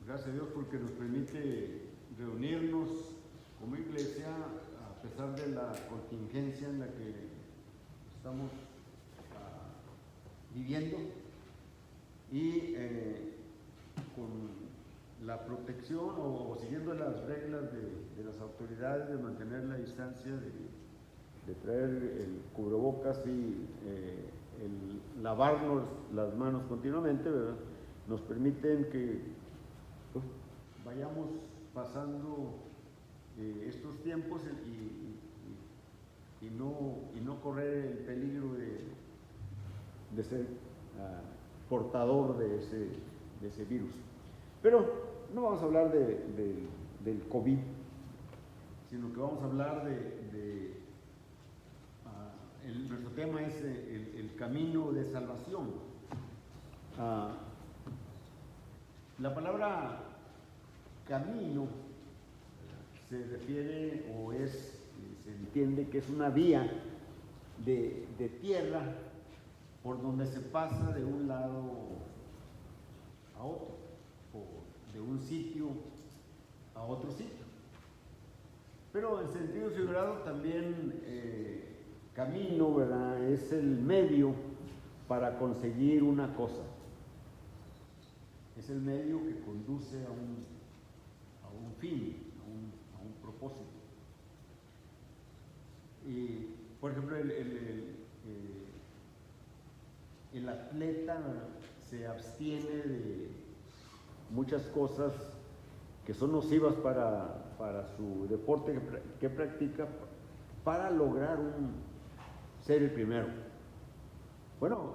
Gracias a Dios porque nos permite reunirnos como iglesia a pesar de la contingencia en la que estamos viviendo y con la protección o siguiendo las reglas de las autoridades de mantener la distancia, de traer el cubrebocas y el lavarnos las manos continuamente, ¿verdad? Nos permiten que vayamos pasando estos tiempos y no correr el peligro de ser portador de ese virus. Pero no vamos a hablar del COVID, sino que vamos a hablar nuestro tema es el camino de salvación. La palabra camino se refiere se entiende que es una vía de tierra por donde se pasa de un lado a otro, o de un sitio a otro sitio. Pero en sentido figurado también camino, ¿verdad?, es el medio para conseguir una cosa. Es el medio que conduce a un fin, a un propósito. Y, por ejemplo, el atleta se abstiene de muchas cosas que son nocivas para su deporte que practica para lograr ser el primero. Bueno,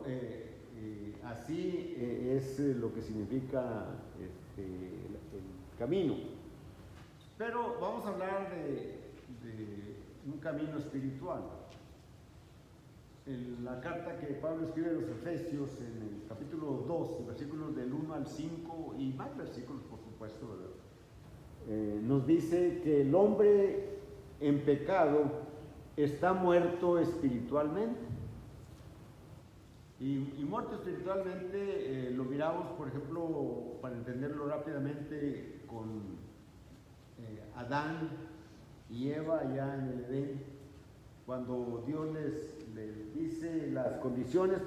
así es lo que significa el camino. Pero vamos a hablar de un camino espiritual. En la carta que Pablo escribe a los Efesios, en el capítulo 2, versículos del 1 al 5, y más versículos, por supuesto, ¿verdad? Nos dice que el hombre en pecado está muerto espiritualmente. Y muerto espiritualmente lo miramos, por ejemplo, para entenderlo rápidamente, con Adán y Eva allá en el Edén, cuando Dios les dice las condiciones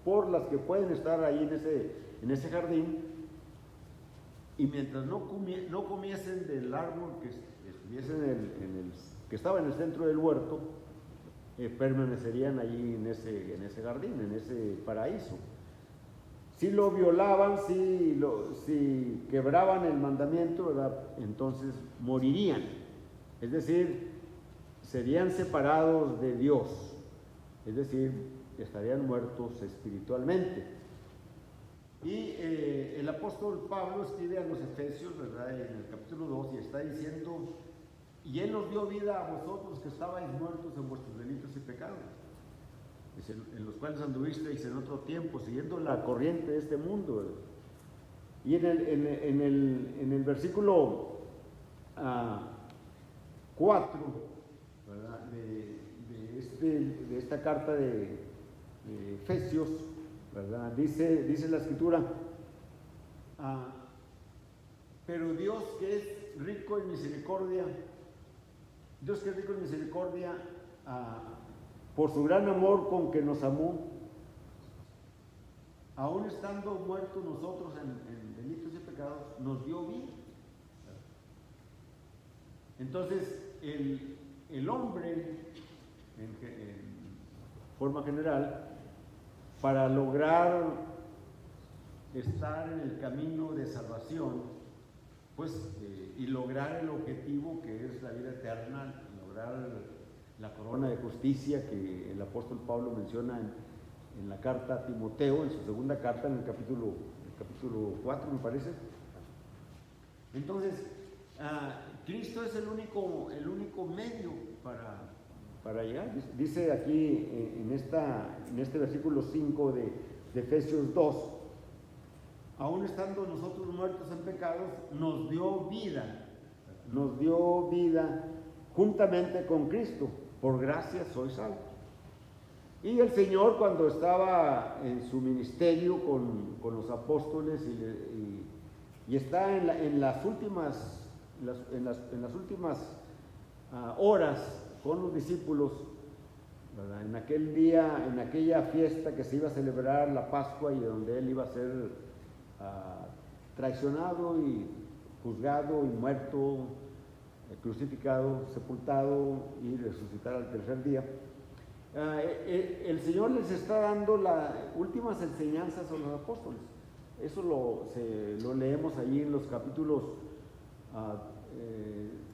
por las que pueden estar ahí en ese jardín, y mientras no comiesen del árbol que estuviesen que estaba en el centro del huerto, permanecerían allí en ese jardín, en ese paraíso. Si lo violaban, si quebraban el mandamiento, ¿verdad?, entonces morirían. Es decir, serían separados de Dios. Es decir, estarían muertos espiritualmente. Y el apóstol Pablo escribe a los Efesios, ¿verdad?, en el capítulo 2, y está diciendo: y Él os dio vida a vosotros que estabais muertos en vuestros delitos y pecados, en los cuales anduvisteis en otro tiempo, siguiendo la corriente de este mundo, ¿verdad? Y en el versículo 4, ¿verdad?, de esta carta de Efesios, ¿verdad?, dice la Escritura: pero Dios que es rico en misericordia, por su gran amor con que nos amó, aún estando muertos nosotros en delitos y pecados, nos dio vida. Entonces, el hombre, en forma general, para lograr estar en el camino de salvación, y lograr el objetivo que es la vida eterna, lograr la corona de justicia que el apóstol Pablo menciona en la carta a Timoteo, en su segunda carta, en el capítulo 4, me parece. Entonces, Cristo es el único medio para llegar. Dice aquí en este versículo 5 de Efesios 2: aún estando nosotros muertos en pecados, nos dio vida juntamente con Cristo. Por gracia sois salvos. Y el Señor, cuando estaba en su ministerio con los apóstoles y está en las últimas, horas con los discípulos, ¿verdad? En aquel día, en aquella fiesta que se iba a celebrar la Pascua y donde él iba a ser traicionado y juzgado y muerto, crucificado, sepultado y resucitar al tercer día. El Señor les está dando las últimas enseñanzas a los apóstoles. Eso lo leemos allí en los capítulos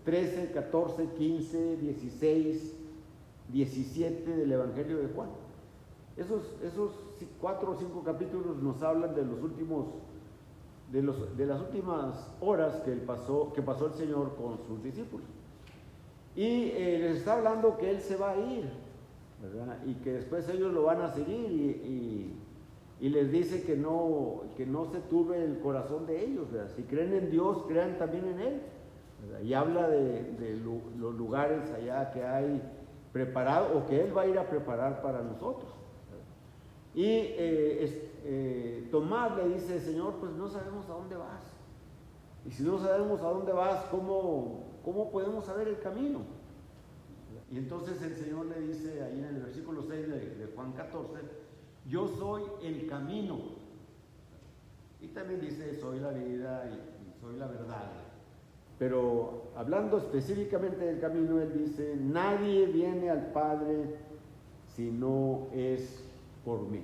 13, 14, 15, 16, 17 del Evangelio de Juan. Esos 4 o 5 capítulos nos hablan de las últimas horas que pasó el Señor con sus discípulos. Y les está hablando que Él se va a ir, ¿verdad? Y que después ellos lo van a seguir y les dice que no se turbe el corazón de ellos, ¿verdad? Si creen en Dios, crean también en Él, ¿verdad? Y habla de los lugares allá que hay preparado o que Él va a ir a preparar para nosotros, ¿verdad? Y Tomás le dice: Señor, pues no sabemos a dónde vas. Y si no sabemos a dónde vas, ¿cómo podemos saber el camino? Y entonces el Señor le dice ahí en el versículo 6 de Juan 14: yo soy el camino. Y también dice: soy la vida y soy la verdad. Pero hablando específicamente del camino, Él dice: nadie viene al Padre si no es por mí.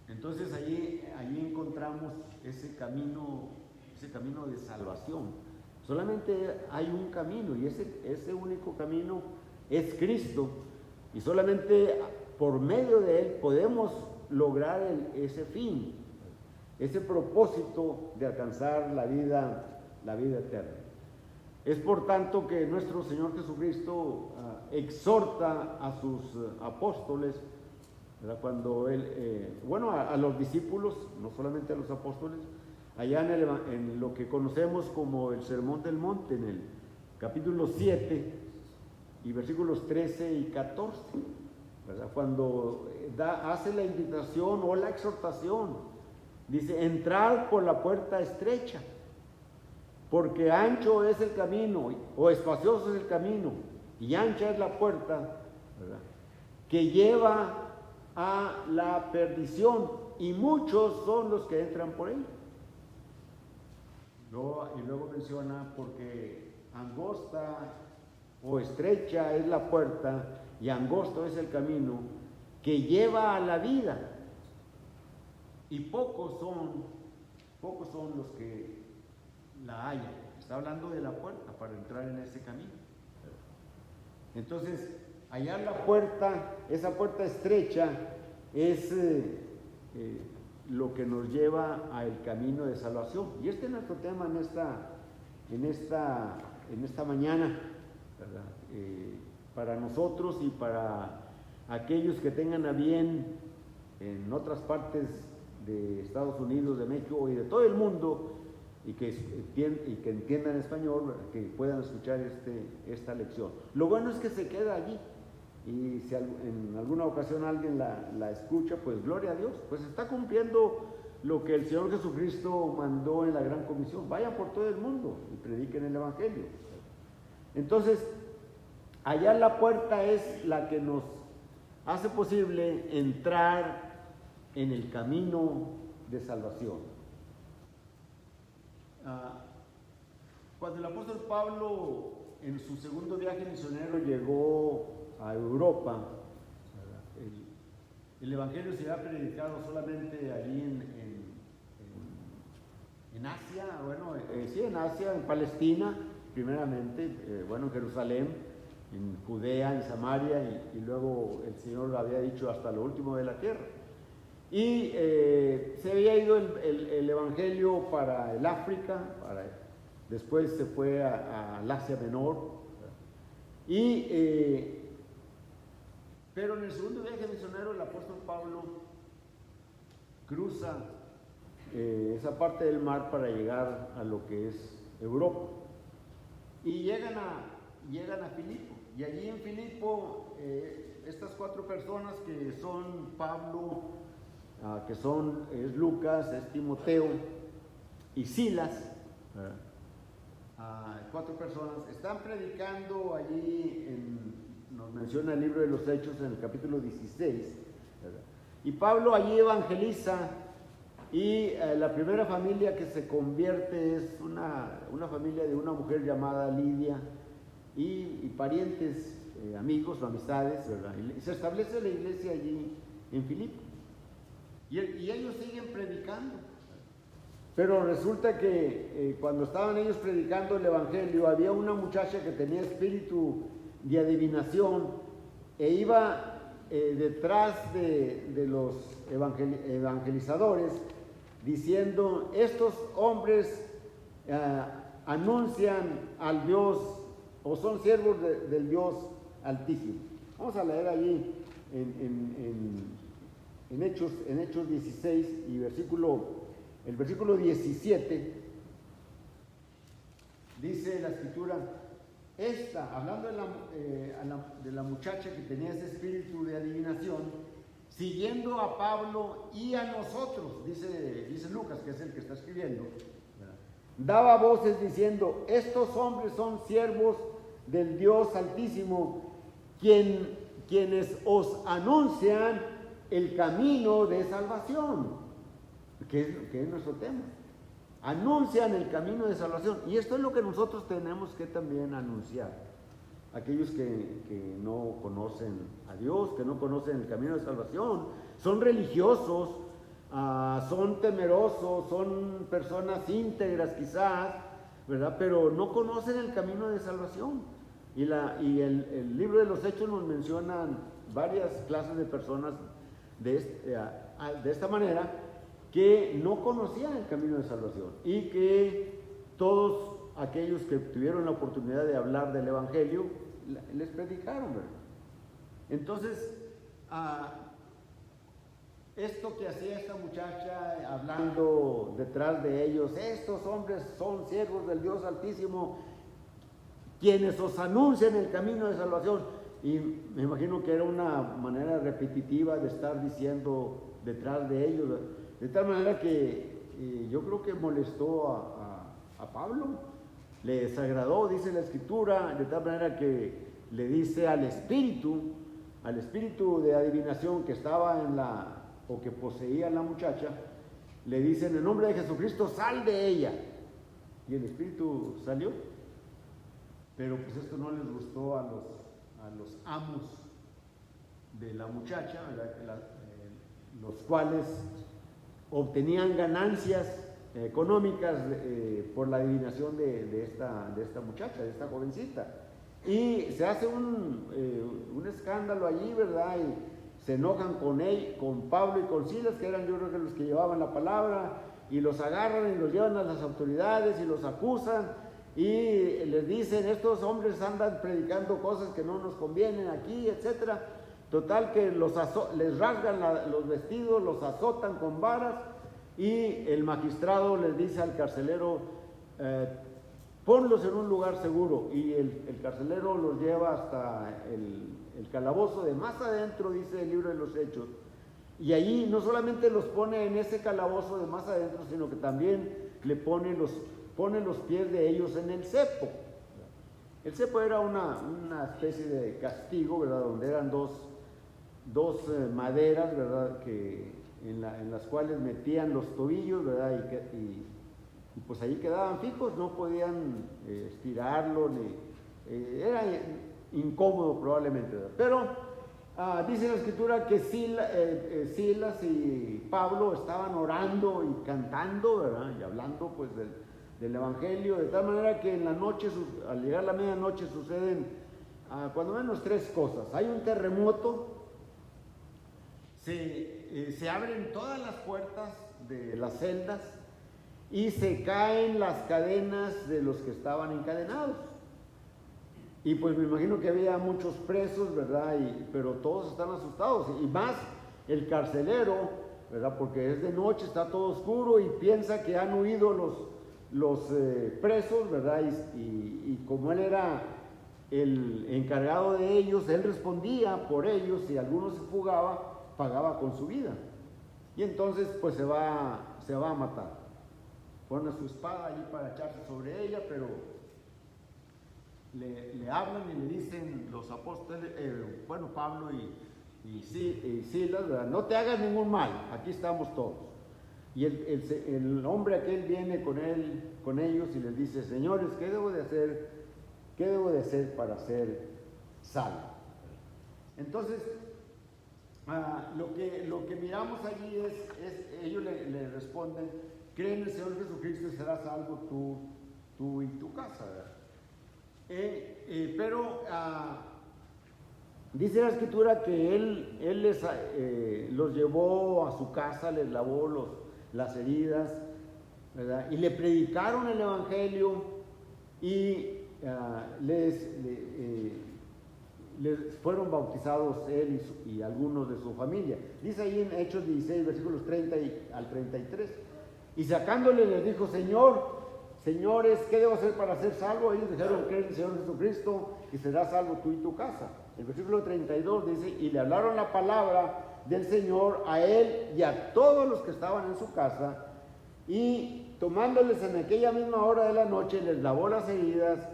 Entonces allí encontramos ese camino de salvación. Solamente hay un camino, y ese único camino es Cristo, y solamente por medio de Él podemos lograr ese fin, ese propósito de alcanzar la vida eterna. Es por tanto que nuestro Señor Jesucristo exhorta a sus apóstoles, ¿verdad? Cuando Él, a los discípulos, no solamente a los apóstoles, allá en lo que conocemos como el Sermón del Monte, en el capítulo 7 y versículos 13 y 14, ¿verdad? Cuando hace la invitación o la exhortación, dice: entrad por la puerta estrecha, porque ancho es el camino, o espacioso es el camino, y ancha es la puerta, ¿verdad?, que lleva a la perdición, y muchos son los que entran por él. Y luego menciona: porque angosta o estrecha es la puerta y angosto es el camino que lleva a la vida, y pocos son los que la hallan. Está hablando de la puerta para entrar en ese camino. Entonces, hallar la puerta, esa puerta estrecha, es lo que nos lleva al camino de salvación. Y este es nuestro tema en esta mañana, ¿verdad? Para nosotros y para aquellos que tengan a bien en otras partes de Estados Unidos, de México y de todo el mundo, y que entiendan español, ¿verdad?, que puedan escuchar esta lección. Lo bueno es que se queda allí, y si en alguna ocasión alguien la escucha, pues gloria a Dios, pues está cumpliendo lo que el Señor Jesucristo mandó en la Gran Comisión: vayan por todo el mundo y prediquen el Evangelio. Entonces, allá la puerta es la que nos hace posible entrar en el camino de salvación. Cuando el apóstol Pablo, en su segundo viaje misionero, llegó a Europa, el Evangelio se había predicado solamente allí en Asia, en Asia, en Palestina primeramente, en Jerusalén, en Judea, en Samaria, y luego el Señor había dicho hasta lo último de la tierra. Y se había ido el Evangelio para el África, después se fue al Asia Menor, pero en el segundo viaje misionero el apóstol Pablo cruza esa parte del mar para llegar a lo que es Europa, y llegan a Filipo, y allí en Filipo estas 4 personas que son Pablo, es Lucas, es Timoteo, y Silas, cuatro personas, están predicando allí, nos menciona el libro de los Hechos en el capítulo 16, ¿verdad? Y Pablo allí evangeliza, y la primera familia que se convierte es una familia de una mujer llamada Lidia, y parientes, amigos o amistades, ¿verdad? Y se establece la iglesia allí en Filipo, y ellos siguen predicando. Pero resulta que cuando estaban ellos predicando el evangelio, había una muchacha que tenía espíritu de adivinación e iba detrás de los evangelizadores diciendo: estos hombres anuncian al Dios, o son siervos del Dios Altísimo. Vamos a leer allí en Hechos 16 y el versículo 17, dice la escritura, hablando de la muchacha que tenía ese espíritu de adivinación, siguiendo a Pablo y a nosotros, dice Lucas, que es el que está escribiendo, daba voces diciendo: estos hombres son siervos del Dios Altísimo, quienes os anuncian el camino de salvación. Que es nuestro tema. Anuncian el camino de salvación. Y esto es lo que nosotros tenemos que también anunciar. Aquellos que no conocen a Dios, que no conocen el camino de salvación, son religiosos, son temerosos, son personas íntegras quizás, ¿verdad? Pero no conocen el camino de salvación. Y el libro de los Hechos nos mencionan varias clases de personas de esta manera, que no conocían el camino de salvación, y que todos aquellos que tuvieron la oportunidad de hablar del evangelio les predicaron, ¿verdad? Entonces, esto que hacía esta muchacha hablando detrás de ellos: estos hombres son siervos del Dios Altísimo, quienes os anuncian el camino de salvación, y me imagino que era una manera repetitiva de estar diciendo detrás de ellos, de tal manera que yo creo que molestó a Pablo, le desagradó, dice la escritura, de tal manera que le dice al espíritu de adivinación que estaba o que poseía la muchacha, le dice: en el nombre de Jesucristo, sal de ella. Y el espíritu salió. Pero pues esto no les gustó a los amos de la muchacha, ¿verdad? Los cuales obtenían ganancias económicas por la adivinación de esta muchacha, de esta jovencita. Y se hace un escándalo allí, ¿verdad? Y se enojan con Pablo y con Silas, que eran, yo creo, que los que llevaban la palabra, y los agarran y los llevan a las autoridades y los acusan, y les dicen: estos hombres andan predicando cosas que no nos convienen aquí, etcétera. Total que les rasgan los vestidos, los azotan con varas, y el magistrado les dice al carcelero: ponlos en un lugar seguro. Y el carcelero los lleva hasta el calabozo de más adentro, dice el libro de los Hechos. Y allí no solamente los pone en ese calabozo de más adentro, sino que también le pone los pies de ellos en el cepo. El cepo era una especie de castigo, ¿verdad? Donde eran dos maderas, ¿verdad? En las cuales metían los tobillos, ¿verdad? Y pues ahí quedaban fijos, no podían estirarlo, era incómodo probablemente, ¿verdad? Pero dice la escritura que Silas y Pablo estaban orando y cantando, ¿verdad? Y hablando pues del evangelio, de tal manera que en la noche, al llegar la medianoche, suceden cuando menos tres cosas. Hay un terremoto, se abren todas las puertas de las celdas y se caen las cadenas de los que estaban encadenados. Y pues me imagino que había muchos presos, ¿verdad? Pero todos están asustados, y más el carcelero, ¿verdad? Porque es de noche, está todo oscuro, y piensa que han huido los presos, ¿verdad? Y como él era el encargado de ellos, él respondía por ellos. Si alguno se fugaba, pagaba con su vida. Y entonces pues se va a matar. pone su espada allí para echarse sobre ella, pero le hablan y le dicen los apóstoles, Pablo y Silas, ¿verdad? No te hagas ningún mal, aquí estamos todos. Y el hombre aquel viene con ellos y les dice: señores, ¿qué debo de hacer? ¿Qué debo de hacer para ser salvo? Entonces, lo que miramos allí es ellos le responden: cree en el Señor Jesucristo y serás salvo tú y tu casa, ¿verdad? Pero dice la Escritura que él los llevó a su casa, les lavó las heridas, ¿verdad? Y le predicaron el Evangelio y les fueron bautizados él y algunos de su familia. Dice ahí en Hechos 16, versículos 30 al 33. Y sacándole les dijo: señores, ¿qué debo hacer para ser salvo? Ellos dijeron: cree en el Señor Jesucristo y serás salvo tú y tu casa. El versículo 32 dice: y le hablaron la palabra del Señor a él y a todos los que estaban en su casa, y tomándoles en aquella misma hora de la noche, les lavó las heridas,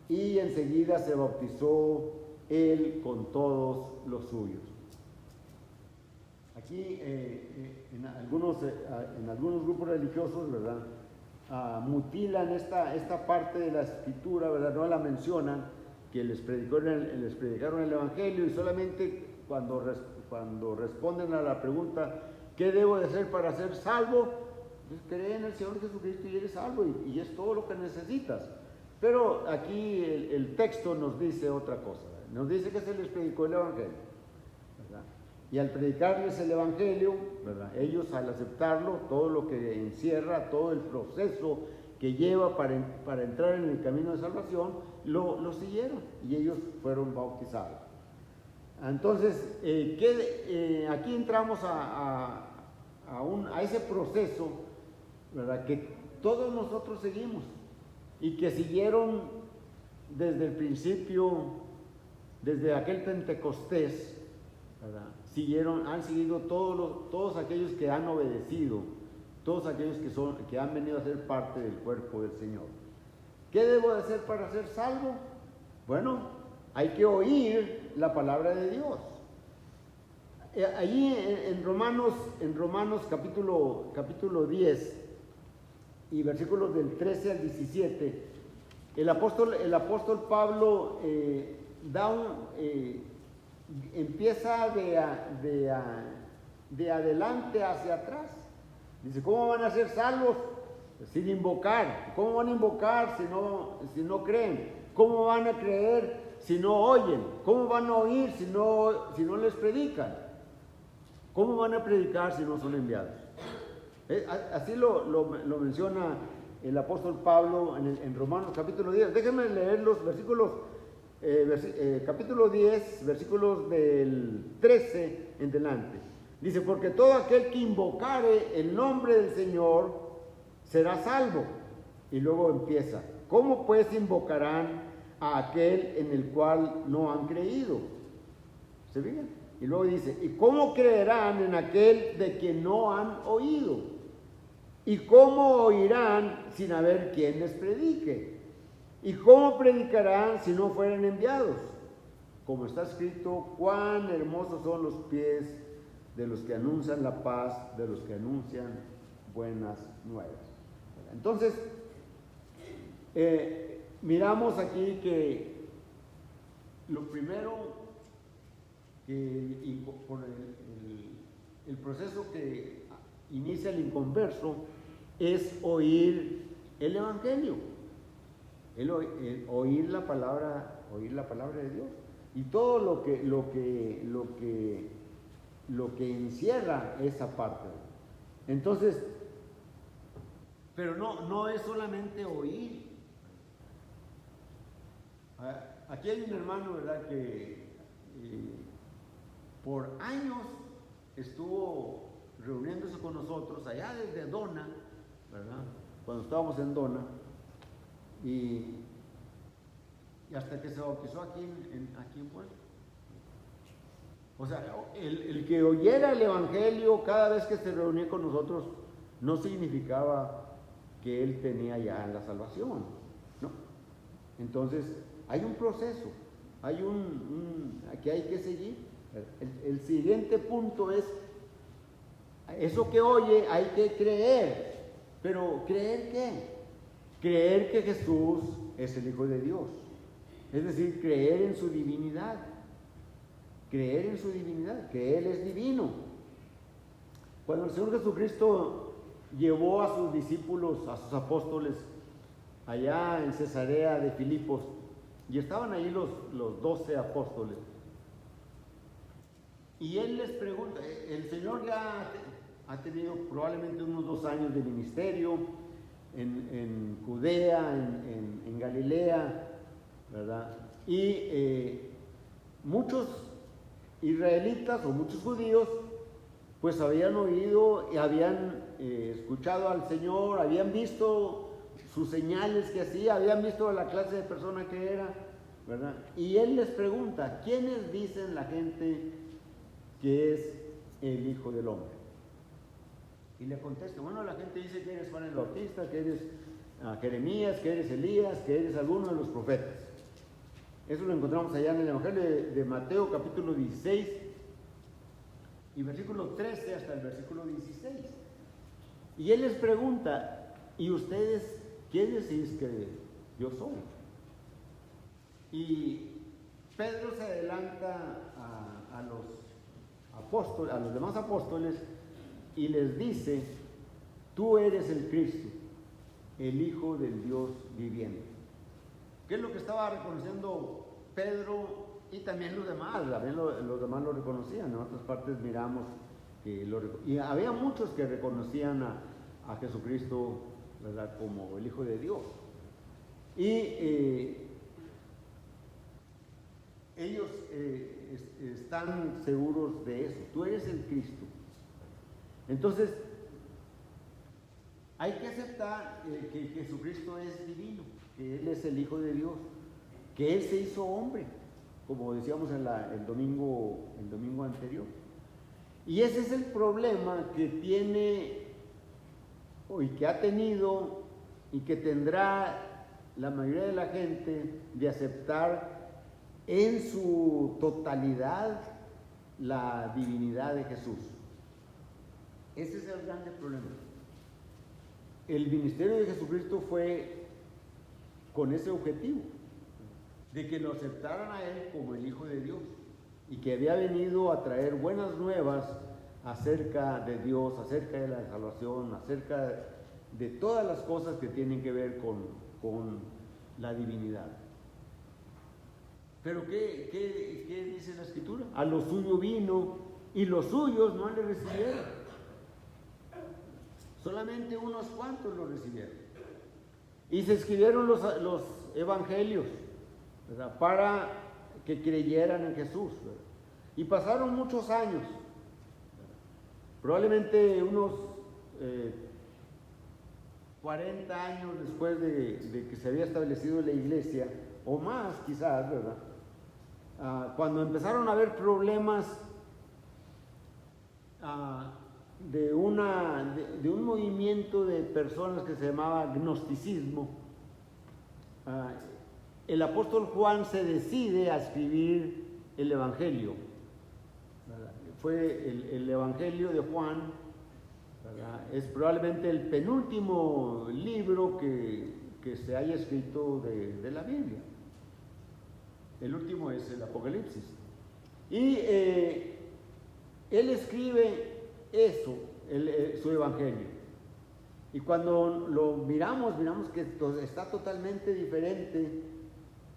y enseguida se bautizó él con todos los suyos. Aquí en algunos grupos religiosos, ¿verdad?, mutilan esta parte de la Escritura, ¿verdad? No la mencionan, que les predicaron el Evangelio, y solamente cuando responden a la pregunta: ¿qué debo de hacer para ser salvo? Pues cree en el Señor Jesucristo y eres salvo, y es todo lo que necesitas. Pero aquí el texto nos dice otra cosa, ¿verdad? Nos dice que se les predicó el Evangelio, ¿verdad? Y al predicarles el Evangelio, ¿verdad?, ellos, al aceptarlo, todo lo que encierra, todo el proceso que lleva para entrar en el camino de salvación, lo siguieron, y ellos fueron bautizados. Entonces, aquí entramos a ese proceso, ¿verdad?, que todos nosotros seguimos, y que siguieron desde el principio, desde aquel Pentecostés, ¿verdad? Han seguido todos aquellos que han obedecido, todos aquellos que han venido a ser parte del cuerpo del Señor. ¿Qué debo de hacer para ser salvo? Bueno, hay que oír la palabra de Dios. Allí en Romanos capítulo 10 y versículos del 13 al 17, el apóstol Pablo empieza de adelante hacia atrás. Dice: ¿cómo van a ser salvos? Sin invocar. ¿Cómo van a invocar si no creen? ¿Cómo van a creer si no oyen? ¿Cómo van a oír si no les predican? ¿Cómo van a predicar si no son enviados? Así lo menciona el apóstol Pablo en Romanos capítulo 10. Déjenme leer los versículos, capítulo 10, versículos del 13 en delante. Dice: porque todo aquel que invocare el nombre del Señor será salvo. Y luego empieza: ¿cómo pues invocarán a aquel en el cual no han creído? ¿Se fijan? Y luego dice: ¿y cómo creerán en aquel de quien no han oído? ¿Y cómo oirán sin haber quien les predique? ¿Y cómo predicarán si no fueren enviados? Como está escrito: cuán hermosos son los pies de los que anuncian la paz, de los que anuncian buenas nuevas. Entonces, miramos aquí que lo primero por el proceso que inicia el inconverso es oír el Evangelio, el oír la palabra de Dios, y todo lo que encierra esa parte. Entonces, pero no es solamente oír. Aquí hay un hermano, ¿verdad?, que por años estuvo reuniéndose con nosotros allá desde Dona, ¿verdad?, cuando estábamos en Dona, y hasta que se bautizó aquí en Puebla. O sea, el que oyera el Evangelio cada vez que se reunía con nosotros no significaba que él tenía ya en la salvación, ¿no? Entonces, hay un proceso, hay que hay que seguir. El siguiente punto es, eso que oye hay que creer, pero ¿creer qué? Creer que Jesús es el Hijo de Dios, es decir, creer en su divinidad, creer en su divinidad, que Él es divino. Cuando el Señor Jesucristo llevó a sus discípulos, a sus apóstoles, allá en Cesarea de Filipos, y estaban ahí los 12 apóstoles, y Él les pregunta, el Señor ya ha tenido probablemente unos 2 años de ministerio en Judea, en Galilea, ¿verdad? Y muchos israelitas o muchos judíos pues habían oído y habían escuchado al Señor, habían visto sus señales que hacía, habían visto la clase de persona que era, ¿verdad? Y Él les pregunta, ¿quiénes dicen la gente que es el Hijo del Hombre? Y le contesta, bueno, la gente dice que eres Juan el Bautista, que eres Jeremías, que eres Elías, que eres alguno de los profetas. Eso lo encontramos allá en el Evangelio de Mateo, capítulo 16, y versículo 13 hasta el versículo 16. Y Él les pregunta, ¿y ustedes quién decís que yo soy? Y Pedro se adelanta a los apóstoles, a los demás apóstoles, y les dice, tú eres el Cristo, el Hijo del Dios viviente. ¿Qué es lo que estaba reconociendo Pedro y también los demás? También los demás lo reconocían. En otras partes miramos que y había muchos que reconocían a Jesucristo, ¿verdad?, como el Hijo de Dios. Y ellos están seguros de eso. Tú eres el Cristo. Entonces, hay que aceptar que Jesucristo es divino, que Él es el Hijo de Dios, que Él se hizo hombre, como decíamos el domingo anterior. Y ese es el problema que tiene, y que ha tenido, y que tendrá la mayoría de la gente, de aceptar en su totalidad la divinidad de Jesús. Ese es el grande problema. El ministerio de Jesucristo fue con ese objetivo, de que lo aceptaran a Él como el Hijo de Dios, y que había venido a traer buenas nuevas acerca de Dios, acerca de la salvación, acerca de todas las cosas que tienen que ver con la divinidad. Pero ¿qué dice la Escritura? A lo suyo vino y los suyos no le recibieron. Solamente unos cuantos lo recibieron. Y se escribieron los evangelios, ¿verdad?, para que creyeran en Jesús, ¿verdad? Y pasaron muchos años, probablemente unos 40 años después de que se había establecido la iglesia, o más quizás, ¿verdad?, cuando empezaron a haber problemas de un movimiento de personas que se llamaba gnosticismo, el apóstol Juan se decide a escribir el Evangelio, ¿verdad? Fue el Evangelio de Juan, ¿verdad?, es probablemente el penúltimo libro que se haya escrito de la Biblia. El último es el Apocalipsis. Y él escribe eso, su Evangelio. Y cuando lo miramos que está totalmente diferente,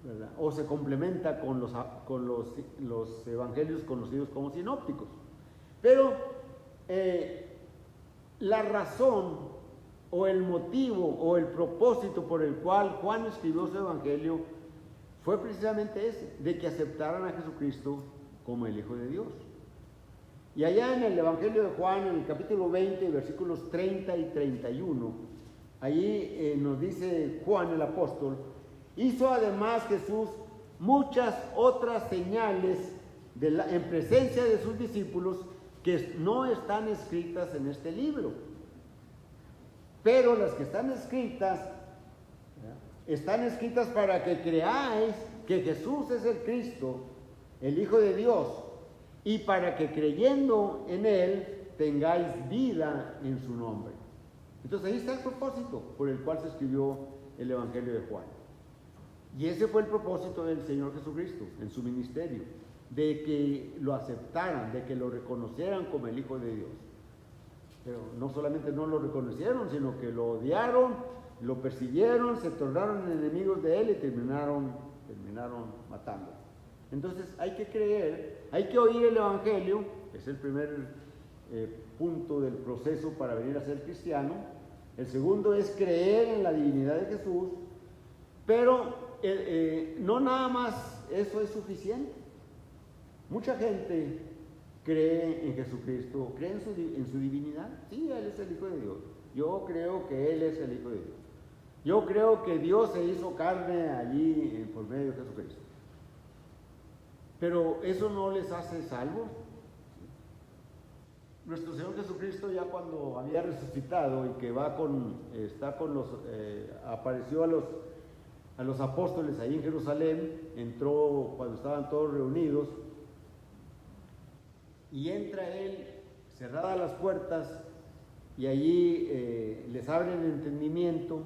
¿verdad?, o se complementa con los evangelios conocidos como sinópticos. Pero la razón o el motivo o el propósito por el cual Juan escribió su evangelio fue precisamente ese, de que aceptaran a Jesucristo como el Hijo de Dios. Y allá en el Evangelio de Juan, en el capítulo 20, versículos 30 y 31, allí nos dice Juan el apóstol, hizo además Jesús muchas otras señales en presencia de sus discípulos que no están escritas en este libro. Pero las que están escritas para que creáis que Jesús es el Cristo, el Hijo de Dios, y para que creyendo en Él tengáis vida en su nombre. Entonces ahí está el propósito por el cual se escribió el Evangelio de Juan. Y ese fue el propósito del Señor Jesucristo en su ministerio, de que lo aceptaran, de que lo reconocieran como el Hijo de Dios. Pero no solamente no lo reconocieron, sino que lo odiaron, lo persiguieron, se tornaron enemigos de Él y terminaron matándolo. Entonces hay que creer, hay que oír el Evangelio, es el primer punto del proceso para venir a ser cristiano. El segundo es creer en la divinidad de Jesús, pero no nada más eso es suficiente. Mucha gente cree en Jesucristo, cree en su divinidad. Sí, Él es el Hijo de Dios. Yo creo que Él es el Hijo de Dios. Yo creo que Dios se hizo carne allí por medio de Jesucristo. Pero eso no les hace salvos. Nuestro Señor Jesucristo, ya cuando había resucitado y que apareció a los apóstoles ahí en Jerusalén, entró cuando estaban todos reunidos, y entra Él, cerradas las puertas, y allí les abren el entendimiento.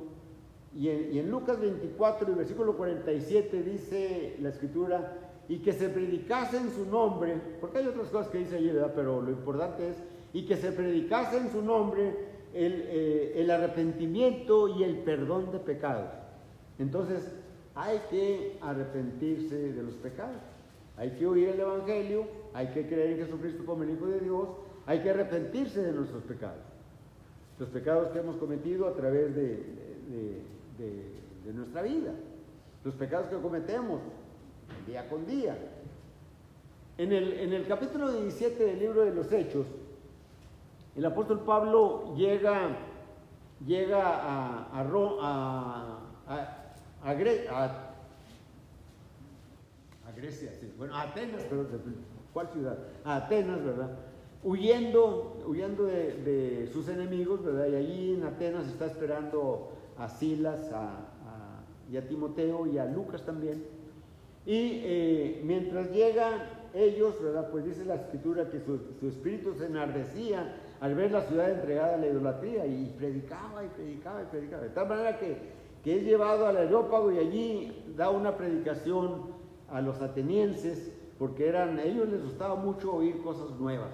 Y en Lucas 24, el versículo 47, dice la Escritura, y que se predicase en su nombre, porque hay otras cosas que dice allí, ¿verdad? Pero lo importante es, y que se predicase en su nombre el arrepentimiento y el perdón de pecados. Entonces, hay que arrepentirse de los pecados. Hay que oír el Evangelio, hay que creer en Jesucristo como el Hijo de Dios, hay que arrepentirse de nuestros pecados. Los pecados que hemos cometido a través de nuestra vida. Los pecados que cometemos día con día. En el capítulo 17 del libro de los Hechos, el apóstol Pablo llega a Grecia, sí. Bueno, a Atenas, pero ¿cuál ciudad? A Atenas, ¿verdad? Huyendo de sus enemigos, ¿verdad? Y allí en Atenas está esperando a Silas y a Timoteo y a Lucas también. Y mientras llegan ellos, ¿verdad? Pues dice la Escritura que su espíritu se enardecía al ver la ciudad entregada a la idolatría, y predicaba. De tal manera que es llevado al Areópago, y allí da una predicación a los atenienses, porque ellos les gustaba mucho oír cosas nuevas.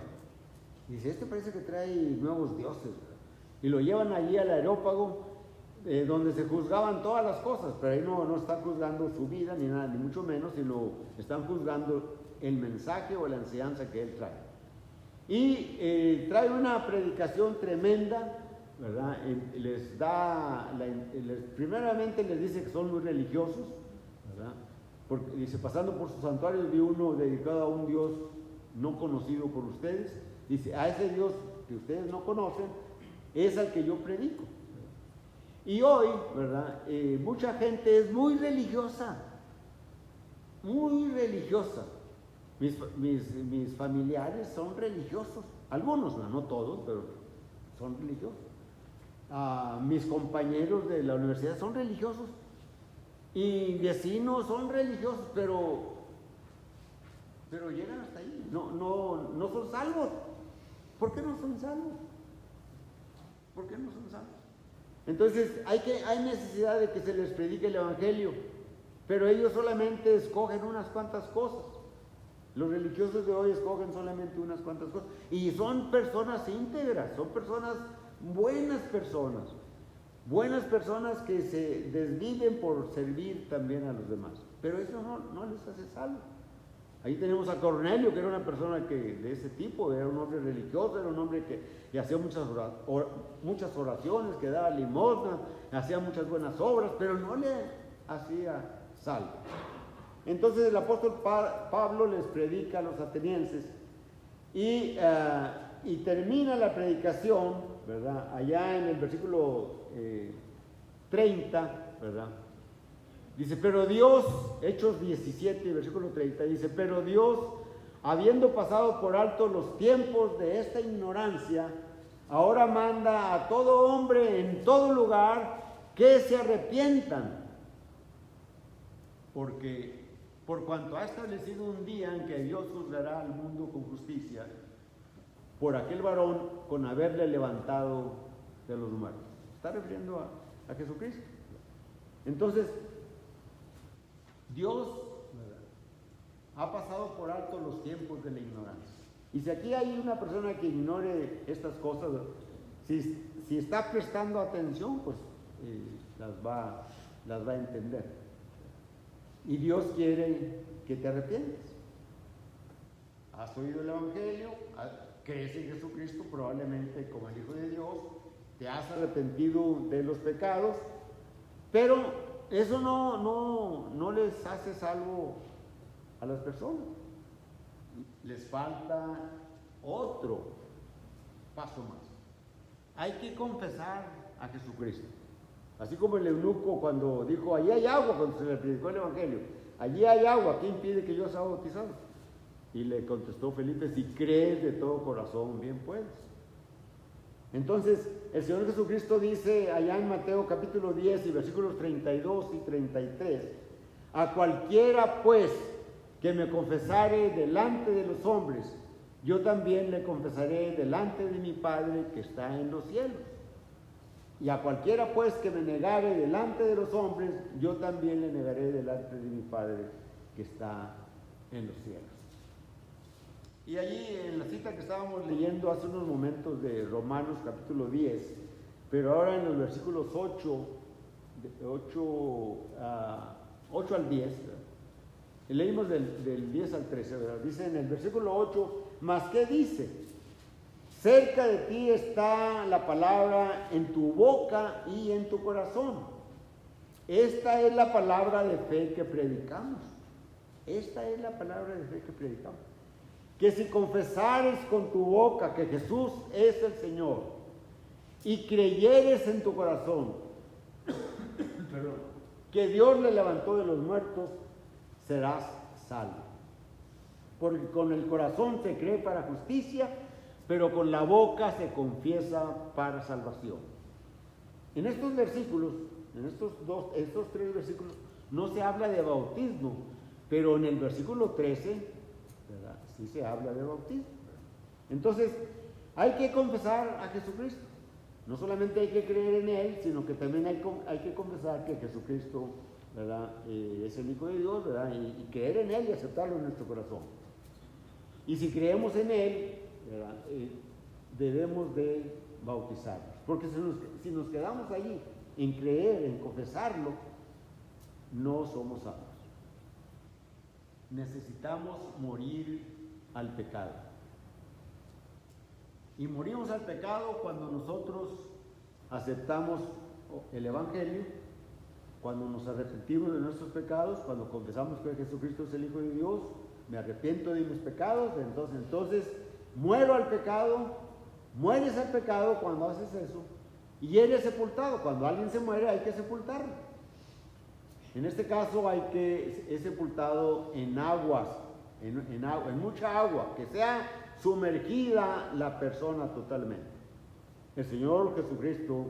Y dice, parece que trae nuevos dioses, ¿verdad? Y lo llevan allí al Areópago, donde se juzgaban todas las cosas, pero ahí no están juzgando su vida ni nada, ni mucho menos, sino están juzgando el mensaje o la enseñanza que él trae. Y trae una predicación tremenda, ¿verdad? Primeramente les dice que son muy religiosos, ¿verdad? Porque dice, pasando por sus santuarios vi uno dedicado a un Dios no conocido por ustedes. Dice, a ese Dios que ustedes no conocen es al que yo predico. Y hoy, ¿verdad? Mucha gente es muy religiosa, muy religiosa. Mis familiares son religiosos, algunos, no todos, pero son religiosos. Mis compañeros de la universidad son religiosos, y vecinos son religiosos, pero llegan hasta ahí, no son salvos. ¿Por qué no son salvos? ¿Por qué no son salvos? Entonces hay necesidad de que se les predique el Evangelio, pero ellos solamente escogen unas cuantas cosas. Los religiosos de hoy escogen solamente unas cuantas cosas, y son personas íntegras, son buenas personas que se desviven por servir también a los demás, pero eso no les hace salvos. Ahí tenemos a Cornelio, que era una persona de ese tipo, era un hombre religioso, era un hombre que hacía muchas oraciones, que daba limosna, hacía muchas buenas obras, pero no le hacía salvo. Entonces el apóstol Pablo les predica a los atenienses, y termina la predicación, ¿verdad? Allá en el versículo 30, ¿verdad? Dice, pero Dios, Hechos 17, versículo 30, dice, pero Dios, habiendo pasado por alto los tiempos de esta ignorancia, ahora manda a todo hombre en todo lugar que se arrepientan, porque por cuanto ha establecido un día en que Dios juzgará al mundo con justicia, por aquel varón con haberle levantado de los muertos. Está refiriendo a Jesucristo. Entonces, Dios ha pasado por alto los tiempos de la ignorancia. Y si aquí hay una persona que ignore estas cosas, si está prestando atención, pues las va a entender. Y Dios quiere que te arrepientas. Has oído el Evangelio, crees en Jesucristo, probablemente como el Hijo de Dios, te has arrepentido de los pecados, pero eso no les hace salvo a las personas. Les falta otro paso más. Hay que confesar a Jesucristo. Así como el eunuco cuando dijo, allí hay agua, cuando se le predicó el Evangelio, allí hay agua, ¿qué impide que yo sea bautizado? Y le contestó Felipe, si crees de todo corazón, bien puedes. Entonces, el Señor Jesucristo dice allá en Mateo capítulo 10 y versículos 32 y 33, a cualquiera pues que me confesare delante de los hombres, yo también le confesaré delante de mi Padre que está en los cielos. Y a cualquiera pues que me negare delante de los hombres, yo también le negaré delante de mi Padre que está en los cielos. Y allí en la cita que estábamos leyendo hace unos momentos de Romanos capítulo 10, pero ahora en los versículos 8 al 10, leímos del 10 al 13, ¿verdad? Dice en el versículo 8, ¿mas qué dice? Cerca de ti está la palabra en tu boca y en tu corazón. Esta es la palabra de fe que predicamos. Esta es la palabra de fe que predicamos. Que si confesares con tu boca que Jesús es el Señor y creyeres en tu corazón que Dios le levantó de los muertos, serás salvo. Porque con el corazón se cree para justicia, pero con la boca se confiesa para salvación. En estos versículos, en estos tres versículos, no se habla de bautismo, pero en el versículo 13, ¿verdad?, sí se habla de bautismo. Entonces, hay que confesar a Jesucristo. No solamente hay que creer en Él, sino que también hay que confesar que Jesucristo, ¿verdad?, es el Hijo de Dios, ¿verdad?, y creer en Él y aceptarlo en nuestro corazón. Y si creemos en Él, ¿verdad?, debemos de bautizarnos. Porque si nos quedamos allí en creer, en confesarlo, no somos salvos. Necesitamos morir al pecado. Y morimos al pecado cuando nosotros aceptamos el Evangelio, cuando nos arrepentimos de nuestros pecados, cuando confesamos que Jesucristo es el Hijo de Dios, me arrepiento de mis pecados, entonces muero al pecado, mueres al pecado cuando haces eso, y eres sepultado. Cuando alguien se muere hay que sepultarlo. En este caso es sepultado en aguas, en mucha agua, que sea sumergida la persona totalmente. El Señor Jesucristo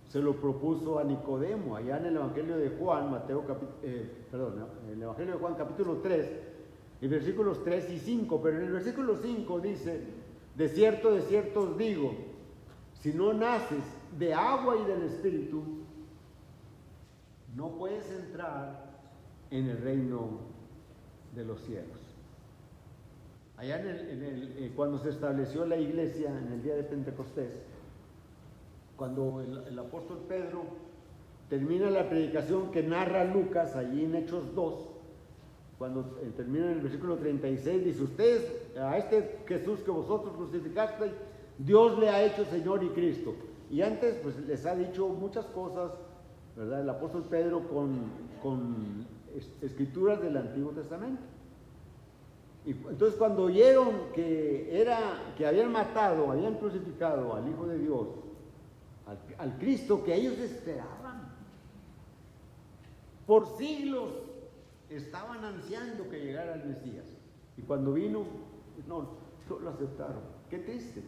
se lo propuso a Nicodemo, allá en el Evangelio de Juan, el Evangelio de Juan capítulo 3, y versículos 3 y 5, pero en el versículo 5 dice, de cierto os digo, si no naces de agua y del Espíritu, no puedes entrar en el reino de los cielos. Allá cuando se estableció la iglesia en el día de Pentecostés, cuando el apóstol Pedro termina la predicación que narra Lucas allí en Hechos 2, cuando termina en el versículo 36, dice, ustedes, a este Jesús que vosotros crucificasteis, Dios le ha hecho Señor y Cristo. Y antes pues les ha dicho muchas cosas, ¿verdad?, el apóstol Pedro con escrituras del Antiguo Testamento. Y entonces cuando oyeron que habían crucificado al Hijo de Dios, al Cristo que ellos esperaban, por siglos estaban ansiando que llegara el Mesías, y cuando vino, no lo aceptaron. Qué triste.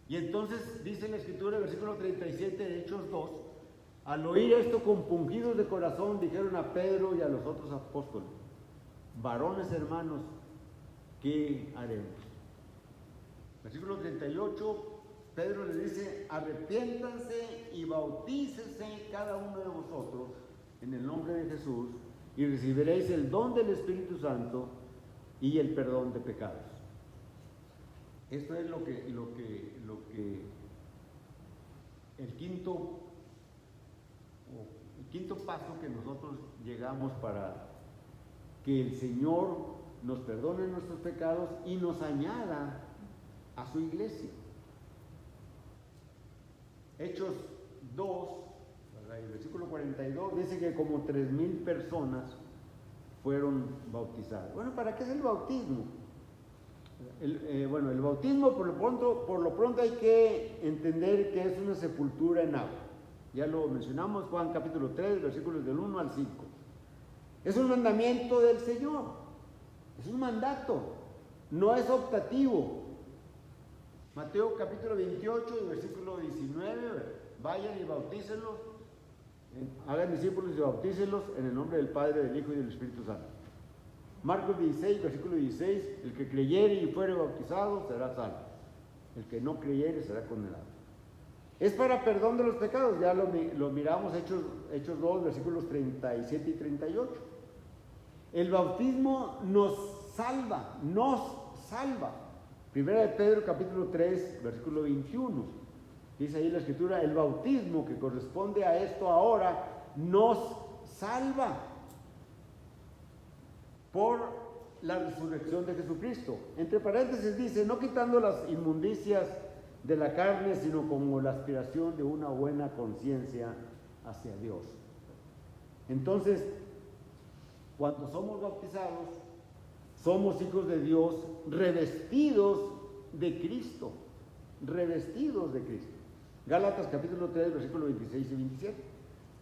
Y entonces dice la Escritura, el versículo 37 de Hechos 2, al oír esto, compungidos de corazón, dijeron a Pedro y a los otros apóstoles: varones hermanos, ¿qué haremos? Versículo 38, Pedro les dice: arrepiéntanse y bautícese cada uno de vosotros en el nombre de Jesús y recibiréis el don del Espíritu Santo y el perdón de pecados. Esto es el quinto paso que nosotros llegamos para que el Señor nos perdone nuestros pecados y nos añada a su iglesia. Hechos 2, el versículo 42, dice que como 3,000 personas fueron bautizadas. Bueno, ¿para qué es el bautismo? El bautismo por lo pronto hay que entender que es una sepultura en agua. Ya lo mencionamos, Juan capítulo 3, versículos del 1 al 5. Es un mandamiento del Señor, es un mandato, no es optativo. Mateo capítulo 28, versículo 19, vayan y bautícenlos, hagan discípulos y bautícenlos en el nombre del Padre, del Hijo y del Espíritu Santo. Marcos 16, versículo 16, el que creyere y fuere bautizado será salvo, el que no creyere será condenado. Es para perdón de los pecados, ya lo miramos, Hechos 2, versículos 37 y 38. El bautismo nos salva. Primera de Pedro capítulo 3, versículo 21. Dice ahí la Escritura: el bautismo que corresponde a esto ahora nos salva por la resurrección de Jesucristo. Entre paréntesis dice: no quitando las inmundicias de la carne, sino como la aspiración de una buena conciencia hacia Dios. Entonces, cuando somos bautizados, somos hijos de Dios revestidos de Cristo. Gálatas capítulo 3, versículos 26 y 27.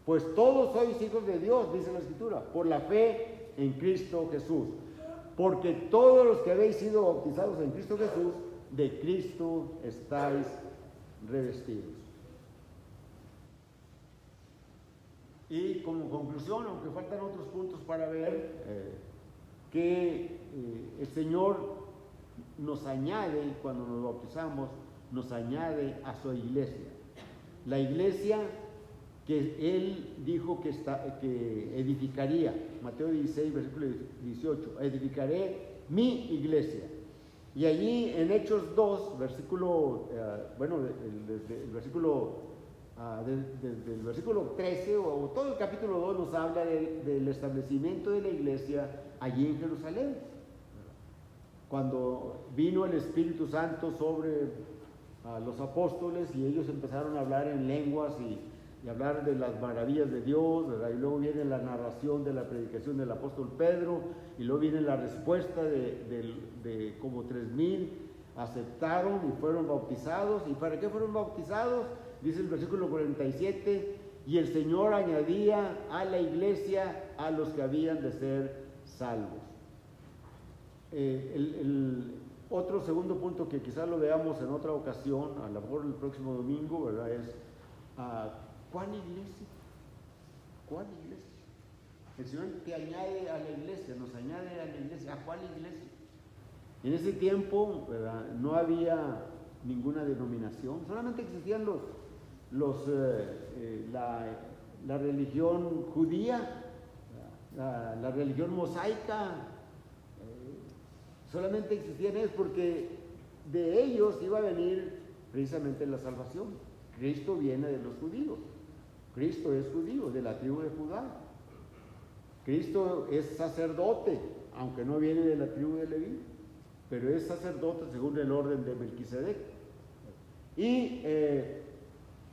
Pues todos sois hijos de Dios, dice la Escritura, por la fe en Cristo Jesús. Porque todos los que habéis sido bautizados en Cristo Jesús, de Cristo estáis revestidos. Y como conclusión, aunque faltan otros puntos para ver, que el Señor nos añade, cuando nos bautizamos, nos añade a su iglesia. La iglesia que Él dijo que edificaría. Mateo 16, versículo 18. Edificaré mi iglesia. Y allí en Hechos 2, versículo, desde el versículo 13 o todo el capítulo 2 nos habla del establecimiento de la iglesia allí en Jerusalén. Cuando vino el Espíritu Santo sobre los apóstoles y ellos empezaron a hablar en lenguas y hablar de las maravillas de Dios, ¿verdad? Y luego viene la narración de la predicación del apóstol Pedro, y luego viene la respuesta de como 3,000 aceptaron y fueron bautizados. ¿Y para qué fueron bautizados? Dice el versículo 47, y el Señor añadía a la iglesia a los que habían de ser salvos. El otro segundo punto que quizás lo veamos en otra ocasión, a lo mejor el próximo domingo, ¿verdad? Es ¿cuál iglesia? ¿Cuál iglesia? El Señor te añade a la iglesia, nos añade a la iglesia. ¿A cuál iglesia? En ese tiempo, ¿verdad?, no había ninguna denominación, solamente existían la religión judía, la religión mosaica, solamente existían ellos porque de ellos iba a venir precisamente la salvación. Cristo viene de los judíos, Cristo es judío, de la tribu de Judá. Cristo es sacerdote, aunque no viene de la tribu de Leví, pero es sacerdote según el orden de Melquisedec. Y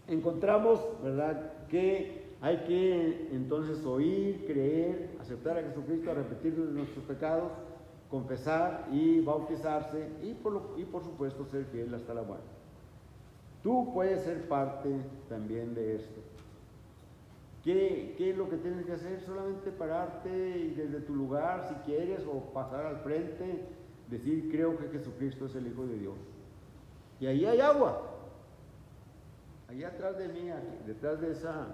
encontramos, ¿verdad?, que hay que entonces oír, creer, aceptar a Jesucristo, arrepentirnos de nuestros pecados, confesar y bautizarse y por supuesto ser fiel hasta la muerte. Tú puedes ser parte también de esto. ¿Qué es lo que tienes que hacer? Solamente pararte y desde tu lugar, si quieres, o pasar al frente, decir: creo que Jesucristo es el Hijo de Dios. Y ahí hay agua. allá atrás de mí, detrás de esa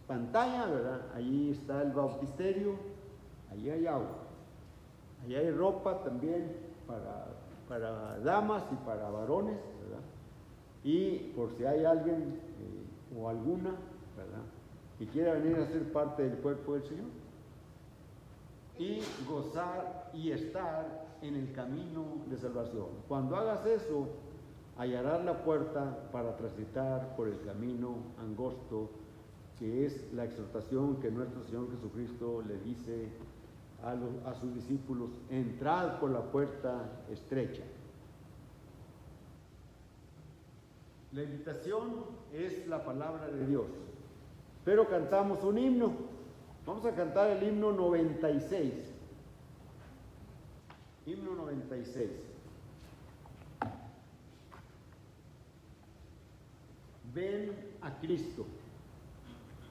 pantalla, ¿verdad? Allí está el bautisterio, allí hay agua. Allí hay ropa también para damas y para varones, ¿verdad? Y por si hay alguien o alguna, ¿verdad?, que quiera venir a ser parte del cuerpo del Señor y gozar y estar en el camino de salvación. Cuando hagas eso, hallarás la puerta para transitar por el camino angosto, que es la exhortación que nuestro Señor Jesucristo le dice a sus discípulos: entrad por la puerta estrecha. La invitación es la palabra de Dios, pero cantamos un himno. Vamos a cantar el himno 96. Himno 96. Ven a Cristo.